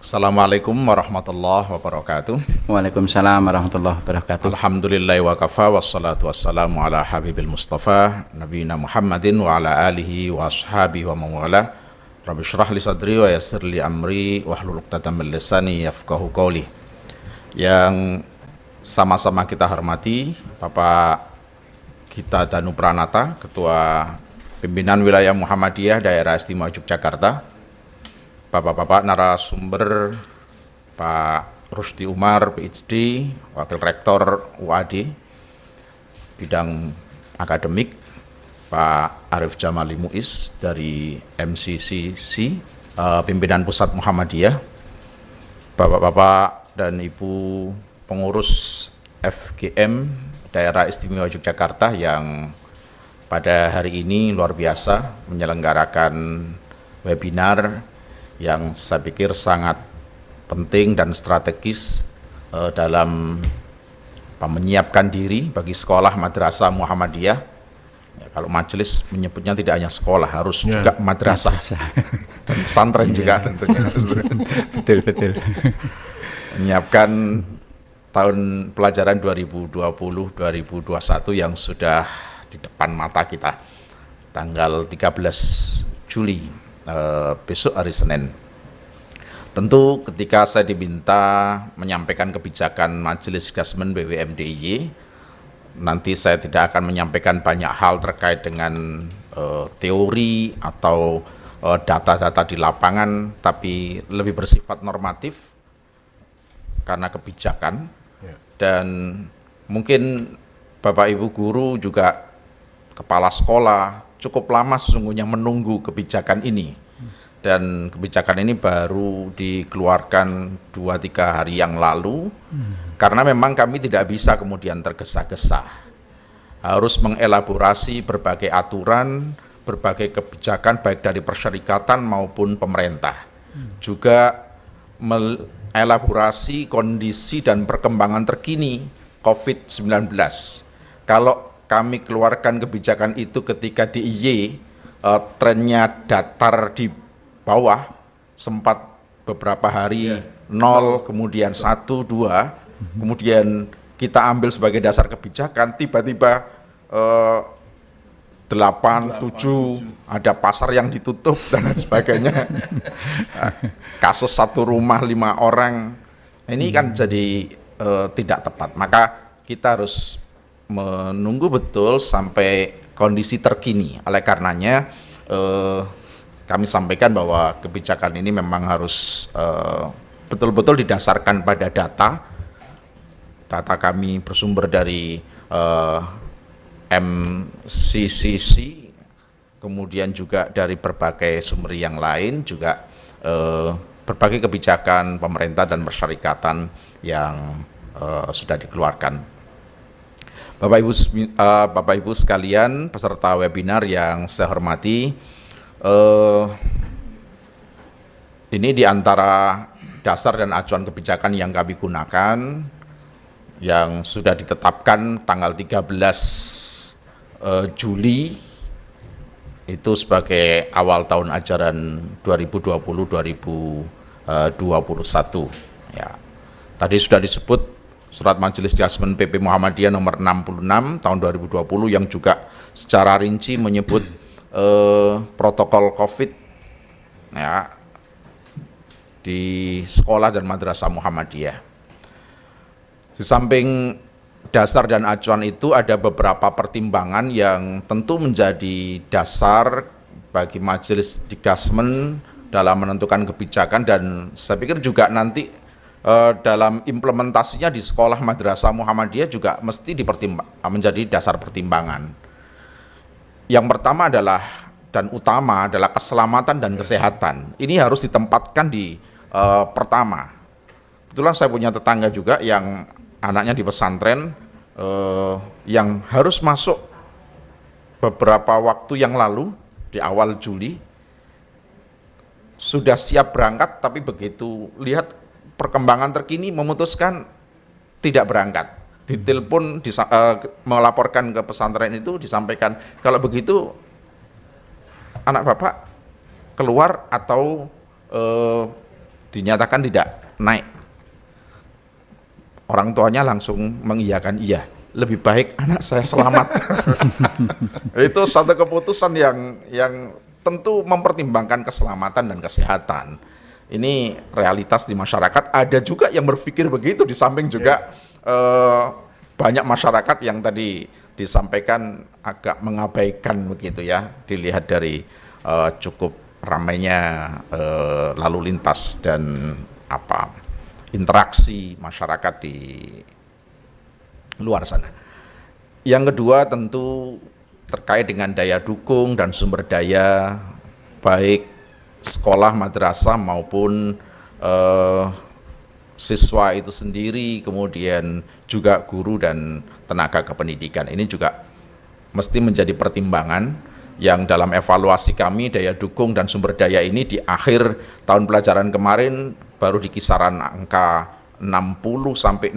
Assalamualaikum warahmatullahi wabarakatuh. Waalaikumsalam warahmatullahi wabarakatuh. Alhamdulillahi wa kafa wassalatu wassalamu ala habibil mustafa nabiyina Muhammadin wa ala alihi wa ashabihi wa mawala. Rabbi syrah li sadri wa yassir li amri wahlul 'uqdatam min lisani yafqahu qawli. Yang sama-sama kita hormati Bapak Gita Danu Pranata, Ketua Pimpinan Wilayah Muhammadiyah Daerah Istimewa Yogyakarta, Bapak-bapak narasumber, Pak Rusdi Umar, PhD, Wakil Rektor UAD, bidang akademik, Pak Arif Jamali Muiz dari MCCC, Pimpinan Pusat Muhammadiyah, Bapak-bapak dan Ibu pengurus FGM Daerah Istimewa Yogyakarta yang pada hari ini luar biasa menyelenggarakan webinar yang saya pikir sangat penting dan strategis dalam menyiapkan diri bagi sekolah madrasah Muhammadiyah. Ya, kalau majelis menyebutnya tidak hanya sekolah, harus juga madrasah dan pesantren juga tentunya. Betul. Menyiapkan tahun pelajaran 2020-2021 yang sudah di depan mata kita, tanggal 13 Juli. Besok hari Senin. Tentu ketika saya diminta menyampaikan kebijakan Majelis Gasmen BWM DIY, nanti saya tidak akan menyampaikan banyak hal terkait dengan teori atau data-data di lapangan, tapi lebih bersifat normatif karena kebijakan. Dan mungkin Bapak Ibu guru juga kepala sekolah cukup lama sesungguhnya menunggu kebijakan ini, dan kebijakan ini baru dikeluarkan 2-3 hari yang lalu, karena memang kami tidak bisa kemudian tergesa-gesa, harus mengelaborasi berbagai aturan, berbagai kebijakan baik dari persyarikatan maupun pemerintah, juga mengelaborasi kondisi dan perkembangan terkini COVID-19. Kalau kami keluarkan kebijakan itu ketika di IY trennya datar di bawah, sempat beberapa hari 0, kemudian 1, 2, kemudian kita ambil sebagai dasar kebijakan, tiba-tiba 8, 7, ada pasar yang ditutup dan lain sebagainya. Kasus satu rumah 5 orang, ini kan jadi tidak tepat. Maka kita harus menunggu betul sampai kondisi terkini. Oleh karenanya kami sampaikan bahwa kebijakan ini memang harus betul-betul didasarkan pada data. Data kami bersumber dari MCCC, kemudian juga dari berbagai sumber yang lain, juga berbagai kebijakan pemerintah dan persyarikatan yang sudah dikeluarkan. Bapak Ibu sekalian, peserta webinar yang saya hormati, ini di antara dasar dan acuan kebijakan yang kami gunakan, yang sudah ditetapkan tanggal 13 Juli itu sebagai awal tahun ajaran 2020-2021. Ya, tadi sudah disebut Surat Majelis Gasmen PP Muhammadiyah nomor 66 tahun 2020 yang juga secara rinci menyebut protokol COVID ya, di sekolah dan madrasah Muhammadiyah. Di samping dasar dan acuan itu ada beberapa pertimbangan yang tentu menjadi dasar bagi Majelis Gasmen dalam menentukan kebijakan, dan saya pikir juga nanti dalam implementasinya di sekolah madrasah Muhammadiyah juga mesti menjadi dasar pertimbangan. Yang pertama adalah dan utama adalah keselamatan dan kesehatan. Ini harus ditempatkan di pertama. Kebetulan saya punya tetangga juga yang anaknya di pesantren yang harus masuk beberapa waktu yang lalu di awal Juli, sudah siap berangkat, tapi begitu lihat perkembangan terkini memutuskan tidak berangkat. Ditelepon, melaporkan ke pesantren itu, disampaikan kalau begitu anak bapak keluar atau dinyatakan tidak naik, orang tuanya langsung mengiyakan iya, lebih baik anak saya selamat. Itu satu keputusan yang tentu mempertimbangkan keselamatan dan kesehatan. Ini realitas di masyarakat. Ada juga yang berpikir begitu, di samping juga banyak masyarakat yang tadi disampaikan agak mengabaikan begitu ya, dilihat dari cukup ramainya lalu lintas dan interaksi masyarakat di luar sana. Yang kedua tentu terkait dengan daya dukung dan sumber daya, baik sekolah, madrasah maupun siswa itu sendiri, kemudian juga guru dan tenaga kependidikan. Ini juga mesti menjadi pertimbangan yang dalam evaluasi kami, daya dukung dan sumber daya ini di akhir tahun pelajaran kemarin baru di kisaran angka 60-65%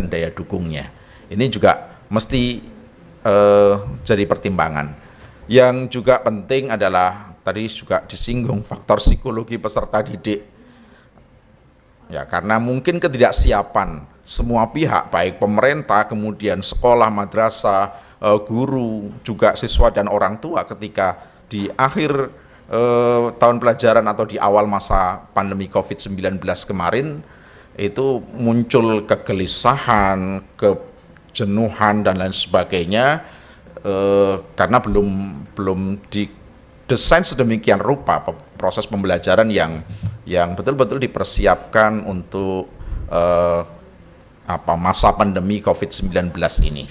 daya dukungnya. Ini juga mesti jadi pertimbangan. Yang juga penting adalah tadi juga disinggung faktor psikologi peserta didik. Ya, karena mungkin ketidaksiapan semua pihak, baik pemerintah, kemudian sekolah, madrasah, guru, juga siswa dan orang tua ketika di akhir tahun pelajaran atau di awal masa pandemi COVID-19 kemarin itu muncul kegelisahan, kejenuhan dan lain sebagainya karena belum didesain sedemikian rupa proses pembelajaran yang betul-betul dipersiapkan untuk masa pandemi COVID-19 ini.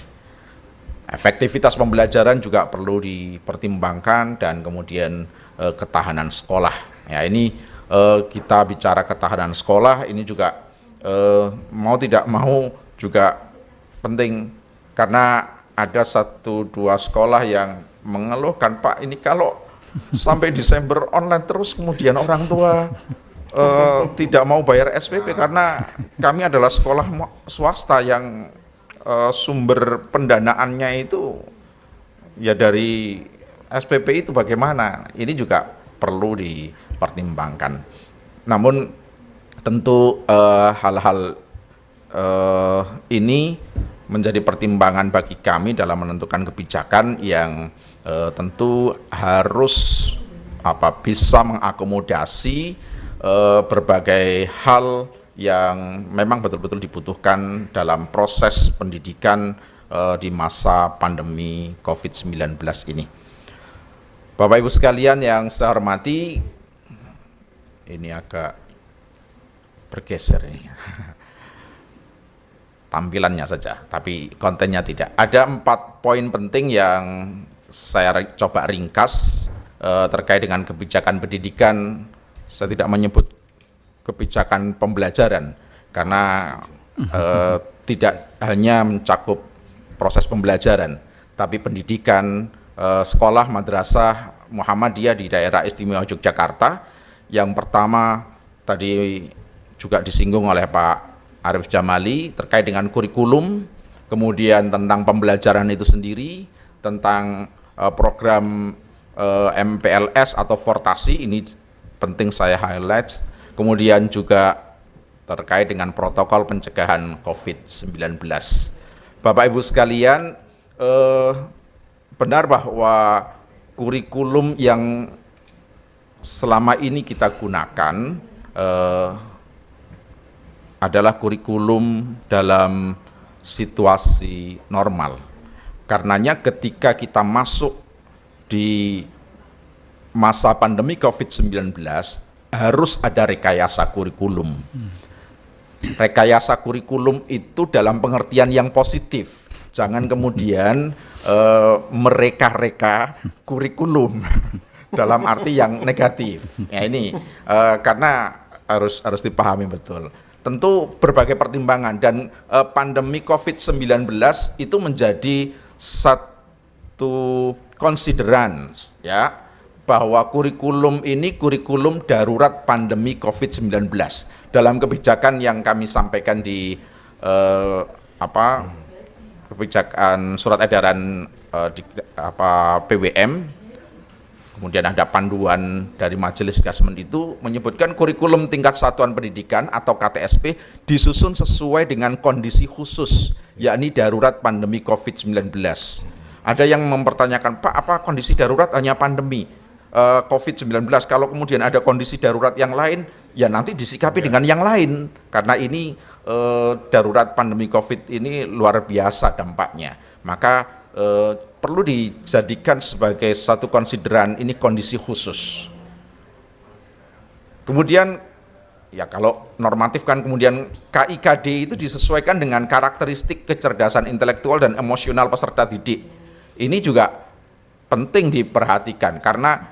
Efektivitas pembelajaran juga perlu dipertimbangkan dan kemudian ketahanan sekolah. Ya, ini kita bicara ketahanan sekolah ini juga mau tidak mau juga penting karena ada 1-2 sekolah yang mengeluhkan, Pak, ini kalau sampai Desember online terus kemudian orang tua tidak mau bayar SPP karena kami adalah sekolah swasta yang sumber pendanaannya itu ya dari SPP itu bagaimana? Ini juga perlu dipertimbangkan. Namun tentu hal-hal ini menjadi pertimbangan bagi kami dalam menentukan kebijakan yang tentu harus bisa mengakomodasi berbagai hal yang memang betul-betul dibutuhkan dalam proses pendidikan di masa pandemi COVID-19 ini. Bapak Ibu sekalian yang saya hormati, ini agak bergeser ini. Tampilannya saja, tapi kontennya tidak. Ada 4 poin penting yang saya coba ringkas terkait dengan kebijakan pendidikan. Saya tidak menyebut kebijakan pembelajaran karena tidak hanya mencakup proses pembelajaran, tapi pendidikan sekolah madrasah Muhammadiyah di daerah istimewa Yogyakarta. Yang pertama tadi juga disinggung oleh Pak Arif Jamali terkait dengan kurikulum, kemudian tentang pembelajaran itu sendiri, tentang program MPLS atau Fortasi, ini penting saya highlight, kemudian juga terkait dengan protokol pencegahan COVID-19. Bapak Ibu sekalian, benar bahwa kurikulum yang selama ini kita gunakan adalah kurikulum dalam situasi normal. Karenanya ketika kita masuk di masa pandemi COVID-19 harus ada rekayasa kurikulum. Rekayasa kurikulum itu dalam pengertian yang positif. Jangan kemudian mereka-reka kurikulum dalam arti yang negatif. Ya ini karena harus dipahami betul. Tentu berbagai pertimbangan dan pandemi COVID-19 itu menjadi satu konsideran ya bahwa kurikulum ini kurikulum darurat pandemi COVID-19. Dalam kebijakan yang kami sampaikan di kebijakan surat edaran PWM kemudian ada panduan dari Majelis Adjustment itu menyebutkan kurikulum tingkat satuan pendidikan atau KTSP disusun sesuai dengan kondisi khusus, yakni darurat pandemi COVID-19. Ada yang mempertanyakan, Pak, apa kondisi darurat hanya pandemi COVID-19? Kalau kemudian ada kondisi darurat yang lain, ya nanti disikapi dengan yang lain, karena ini darurat pandemi COVID ini luar biasa dampaknya. Maka perlu dijadikan sebagai satu konsideran, ini kondisi khusus. Kemudian ya kalau normatif kan kemudian KIKD itu disesuaikan dengan karakteristik kecerdasan intelektual dan emosional peserta didik. Ini juga penting diperhatikan karena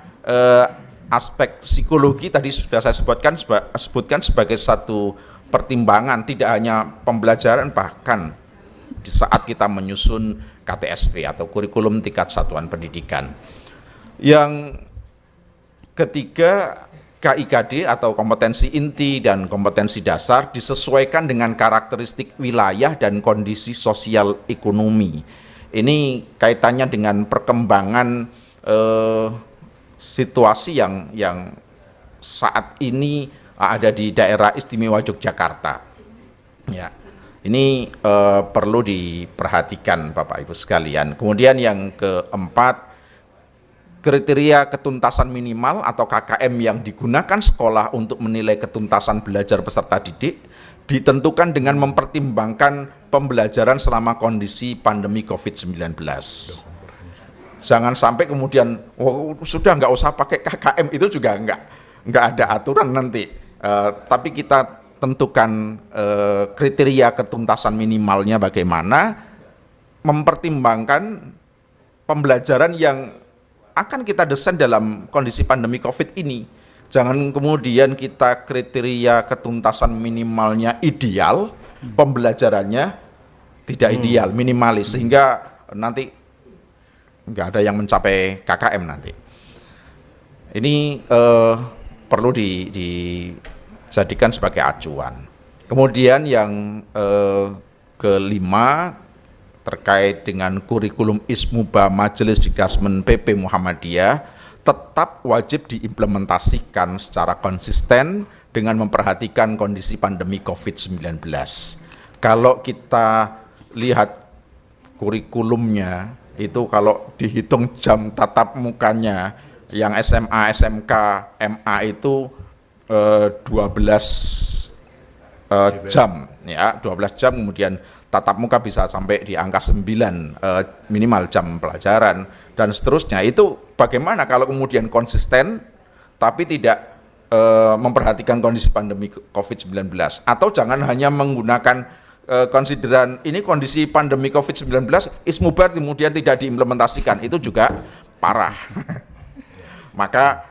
aspek psikologi tadi sudah saya sebutkan sebagai satu pertimbangan, tidak hanya pembelajaran, bahkan di saat kita menyusun KTSP atau kurikulum tingkat satuan pendidikan. Yang ketiga, KIKD atau kompetensi inti dan kompetensi dasar disesuaikan dengan karakteristik wilayah dan kondisi sosial ekonomi. Ini kaitannya dengan perkembangan situasi yang saat ini ada di daerah istimewa Yogyakarta. Ya. Ini perlu diperhatikan Bapak Ibu sekalian. Kemudian yang keempat, kriteria ketuntasan minimal atau KKM yang digunakan sekolah untuk menilai ketuntasan belajar peserta didik ditentukan dengan mempertimbangkan pembelajaran selama kondisi pandemi COVID-19. Jangan sampai kemudian sudah nggak usah pakai KKM, itu juga nggak ada aturan nanti. Tapi kita tentukan kriteria ketuntasan minimalnya bagaimana, mempertimbangkan pembelajaran yang akan kita desain dalam kondisi pandemi COVID ini. Jangan kemudian kita kriteria ketuntasan minimalnya ideal, pembelajarannya tidak ideal, minimalis, sehingga nanti nggak ada yang mencapai KKM nanti. Ini perlu dijadikan sebagai acuan. Kemudian yang kelima, terkait dengan kurikulum Ismuba Majelis Adjustment PP Muhammadiyah tetap wajib diimplementasikan secara konsisten dengan memperhatikan kondisi pandemi COVID-19. Kalau kita lihat kurikulumnya itu, kalau dihitung jam tatap mukanya yang SMA, SMK, MA itu 12 jam, ya 12 jam, kemudian tatap muka bisa sampai di angka 9 minimal jam pelajaran dan seterusnya. Itu bagaimana kalau kemudian konsisten tapi tidak memperhatikan kondisi pandemi COVID-19, atau jangan hanya menggunakan konsideran ini kondisi pandemi COVID-19, Ismuba kemudian tidak diimplementasikan, itu juga parah. Maka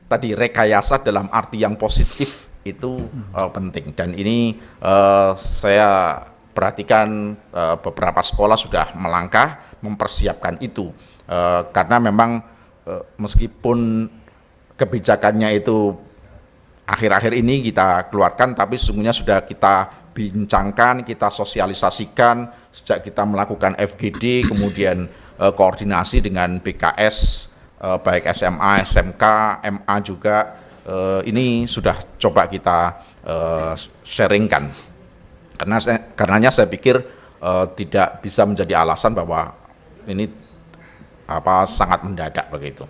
tadi rekayasa dalam arti yang positif itu penting, dan ini saya perhatikan beberapa sekolah sudah melangkah mempersiapkan itu, karena memang meskipun kebijakannya itu akhir-akhir ini kita keluarkan, tapi sesungguhnya sudah kita bincangkan, kita sosialisasikan sejak kita melakukan FGD, kemudian koordinasi dengan BKS, baik SMA, SMK, MA juga. Ini sudah coba kita sharingkan, karenanya saya pikir tidak bisa menjadi alasan bahwa ini sangat mendadak begitu.